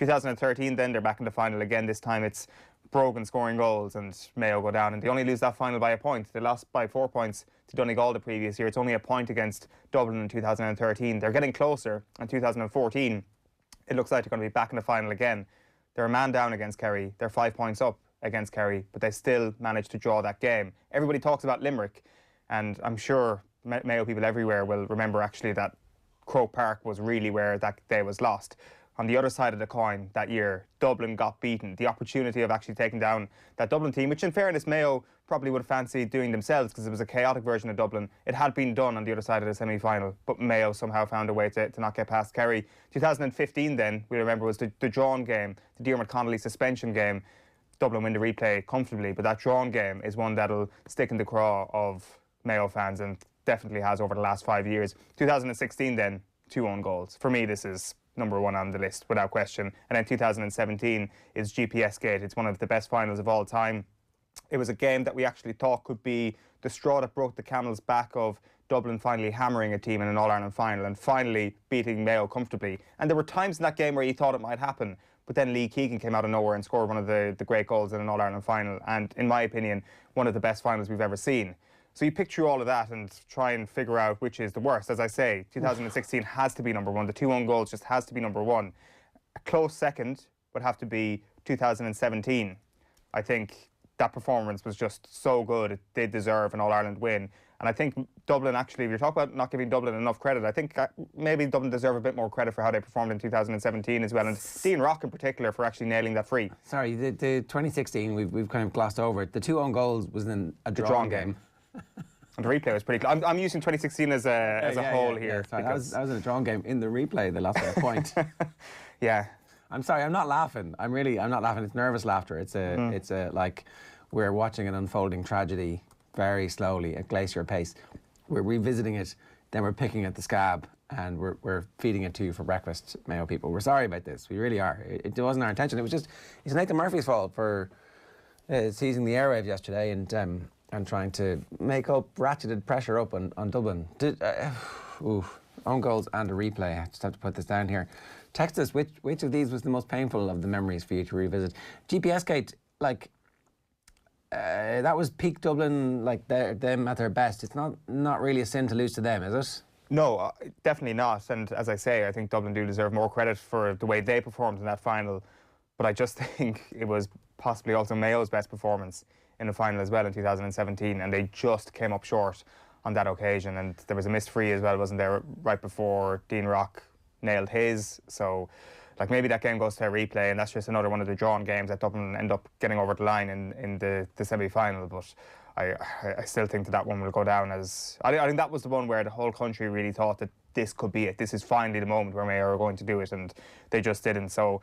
2013 then, they're back in the final again. This time it's Brogan scoring goals and Mayo go down, and they only lose that final by a point. They lost by 4 points to Donegal the previous year. It's only a point against Dublin in 2013. They're getting closer. In 2014, it looks like they're going to be back in the final again. They're a man down against Kerry. They're 5 points up against Kerry, but they still managed to draw that game. Everybody talks about Limerick, and I'm sure Mayo people everywhere will remember actually that Croke Park was really where that day was lost. On the other side of the coin that year, Dublin got beaten. The opportunity of actually taking down that Dublin team, which in fairness Mayo probably would have fancied doing themselves because it was a chaotic version of Dublin. It had been done on the other side of the semi-final, but Mayo somehow found a way to not get past Kerry. 2015 then, we remember, was the drawn game, the Diarmuid Connolly suspension game. Dublin win the replay comfortably, but that drawn game is one that'll stick in the craw of Mayo fans and definitely has over the last 5 years. 2016 then, 2 own goals. For me, this is number 1 on the list without question. And then 2017 is GPS Gate. It's one of the best finals of all time. It was a game that we actually thought could be the straw that broke the camel's back of Dublin finally hammering a team in an All-Ireland final and finally beating Mayo comfortably. And there were times in that game where you thought it might happen, but then Lee Keegan came out of nowhere and scored one of the great goals in an All-Ireland final, and in my opinion, one of the best finals we've ever seen. So you picture all of that and try and figure out which is the worst. As I say, 2016 has to be number 1. The 2 own goals just has to be number 1. A close second would have to be 2017. I think that performance was just so good. It did deserve an All-Ireland win. And I think Dublin, actually, if you're talking about not giving Dublin enough credit, I think maybe Dublin deserve a bit more credit for how they performed in 2017 as well. And Dean Rock in particular for actually nailing that free. Sorry, the 2016, we've kind of glossed over it. The 2 own goals was in a drawn game. And the replay was pretty close. I'm using 2016 as a whole here. Sorry, that was in a drawn game. In the replay, they lost by a point. Yeah. I'm sorry, I'm not laughing. I'm not laughing. It's nervous laughter. It's a like we're watching an unfolding tragedy very slowly at glacier pace. We're revisiting it, then we're picking at the scab and we're feeding it to you for breakfast, Mayo people. We're sorry about this. We really are. It wasn't our intention. It's Nathan Murphy's fault for seizing the airwaves yesterday and trying to make up, ratcheted pressure up on Dublin. Own goals and a replay. I just have to put this down here. Text us which of these was the most painful of the memories for you to revisit. GPS Gate, like, that was peak Dublin, like them at their best. It's not really a sin to lose to them, is it? No, definitely not. And as I say, I think Dublin do deserve more credit for the way they performed in that final. But I just think it was possibly also Mayo's best performance in the final as well in 2017, and they just came up short on that occasion. And there was a missed free as well, wasn't there, right before Dean Rock nailed his. So, like, maybe that game goes to a replay, and that's just another one of the drawn games that Dublin end up getting over the line in the semi-final. But I still think that one will go down as... I think that was the one where the whole country really thought that this could be it. This is finally the moment where Mayo are going to do it, and they just didn't. So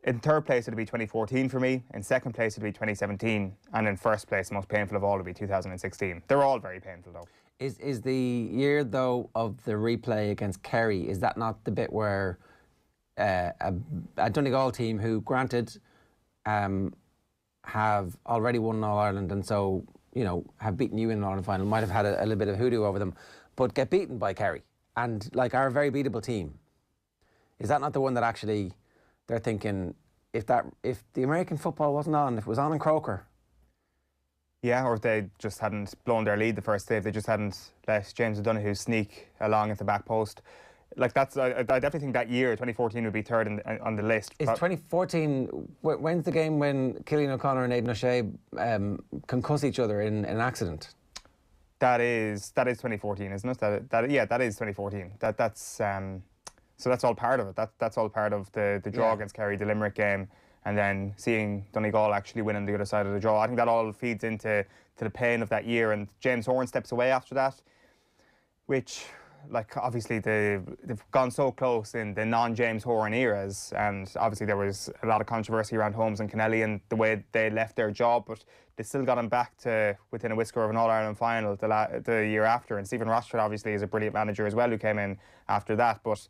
in third place, it'll be 2014 for me. In second place, it'll be 2017. And in first place, the most painful of all, will be 2016. They're all very painful, though. Is the year, though, of the replay against Kerry, is that not the bit where a Donegal team who, granted, have already won All-Ireland and so, you know, have beaten you in the All-Ireland final, might have had a little bit of hoodoo over them, but get beaten by Kerry and, like, are a very beatable team? Is that not the one that actually... They're thinking, if the American football wasn't on, if it was on in Croker. Yeah, or if they just hadn't blown their lead the first day, if they just hadn't let James O'Donoghue sneak along at the back post. Like, that's, I definitely think that year, 2014, would be third on the list. Is 2014, when's the game when Cillian O'Connor and Aidan O'Shea concuss each other in an accident? That is 2014, isn't it? Yeah, that is 2014. That's... So that's all part of it. That's all part of the draw against Kerry, the Limerick game, and then seeing Donegal actually win on the other side of the draw. I think that all feeds into the pain of that year. And James Horan steps away after that, which, like, obviously they've gone so close in the non-James Horan eras, and obviously there was a lot of controversy around Holmes and Kennelly and the way they left their job, but they still got him back to within a whisker of an All-Ireland final the year after. And Stephen Rossford obviously is a brilliant manager as well, who came in after that. But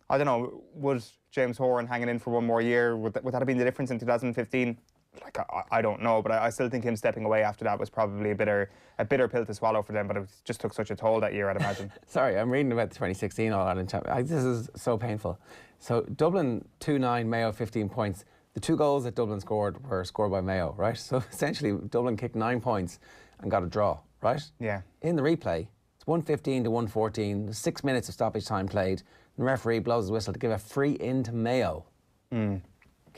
I don't know, would James Horan hanging in for one more year, would that have been the difference in 2015? Like, I don't know, but I still think him stepping away after that was probably a bitter pill to swallow for them, but it just took such a toll that year, I'd imagine. Sorry, I'm reading about the 2016 All-Ireland Championship. This is so painful. So Dublin 2-9, Mayo 15 points. The 2 goals that Dublin scored were scored by Mayo, right? So essentially Dublin kicked 9 points and got a draw, right? Yeah. In the replay, it's 115 to 114, 6 minutes of stoppage time played. The referee blows his whistle to give a free in to Mayo. Killian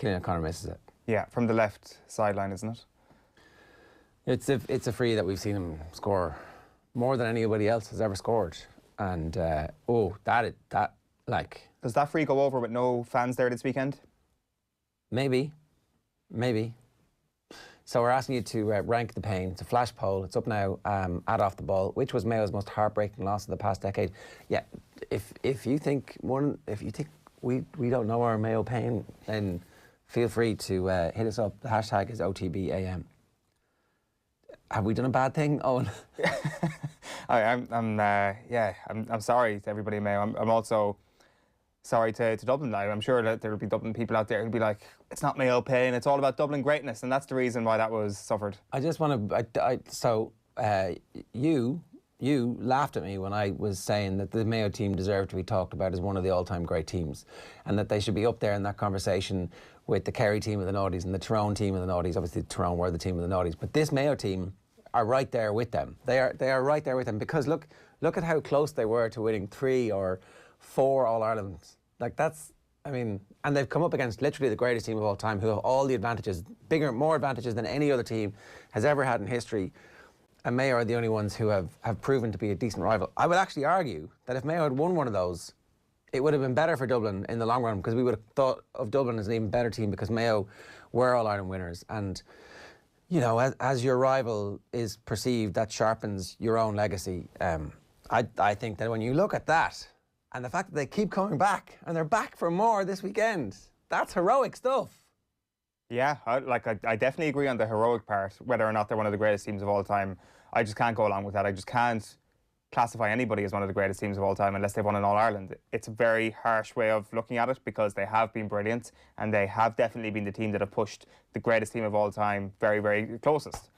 O'Connor misses it. Yeah, from the left sideline, isn't it? It's a free that we've seen him score more than anybody else has ever scored. And, Does that free go over with no fans there this weekend? Maybe. So we're asking you to rank the pain. It's a flash poll. It's up now at Off the Ball, which was Mayo's most heartbreaking loss of the past decade. Yeah, if you think we don't know our Mayo pain, then feel free to hit us up. The hashtag is OTB AM. Have we done a bad thing, Owen? I'm sorry to everybody in Mayo. I'm also sorry to Dublin now. I'm sure that there will be Dublin people out there who'll be like, it's not Mayo pain, it's all about Dublin greatness, and that's the reason why that was suffered. I just want to... You laughed at me when I was saying that the Mayo team deserved to be talked about as one of the all-time great teams, and that they should be up there in that conversation with the Kerry team of the noughties and the Tyrone team of the noughties. Obviously, Tyrone were the team of the noughties, but this Mayo team are right there with them. They are right there with them, because look at how close they were to winning 3 or 4 All-Irelands. Like, that's, I mean, and they've come up against literally the greatest team of all time, who have all the advantages, more advantages than any other team has ever had in history. And Mayo are the only ones who have proven to be a decent rival. I would actually argue that if Mayo had won one of those, it would have been better for Dublin in the long run, because we would have thought of Dublin as an even better team, because Mayo were All-Ireland winners. And, you know, as your rival is perceived, that sharpens your own legacy. I think that when you look at that, and the fact that they keep coming back, and they're back for more this weekend, that's heroic stuff. Yeah, I definitely agree on the heroic part, whether or not they're one of the greatest teams of all time. I just can't go along with that. I just can't classify anybody as one of the greatest teams of all time unless they've won an All-Ireland. It's a very harsh way of looking at it, because they have been brilliant, and they have definitely been the team that have pushed the greatest team of all time very, very closest.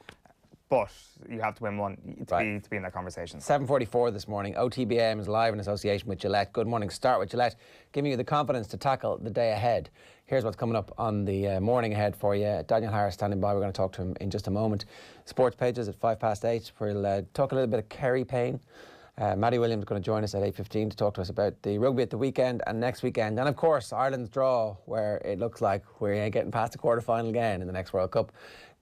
But you have to win one to be in that conversation. 7:44 this morning. OTB AM is live in association with Gillette. Good morning. Start with Gillette, giving you the confidence to tackle the day ahead. Here's what's coming up on the morning ahead for you. Daniel Harris standing by. We're going to talk to him in just a moment. Sports pages at 8:05. We'll talk a little bit of Kerry pain. Maddie Williams is going to join us at 8:15 to talk to us about the rugby at the weekend and next weekend. And of course, Ireland's draw, where it looks like we ain't getting past the quarter-final again in the next World Cup.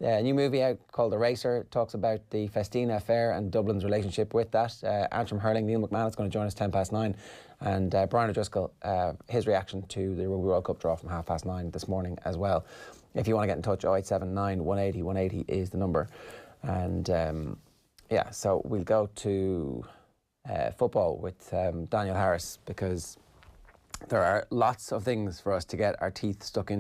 A new movie out called The Racer talks about the Festina affair and Dublin's relationship with that. Antrim hurling, Neil McMahon is going to join us 9:10. And Brian O'Driscoll, his reaction to the Rugby World Cup draw from 9:30 this morning as well. If you want to get in touch, 0879 180 180 is the number. And so we'll go to football with Daniel Harris, because there are lots of things for us to get our teeth stuck in.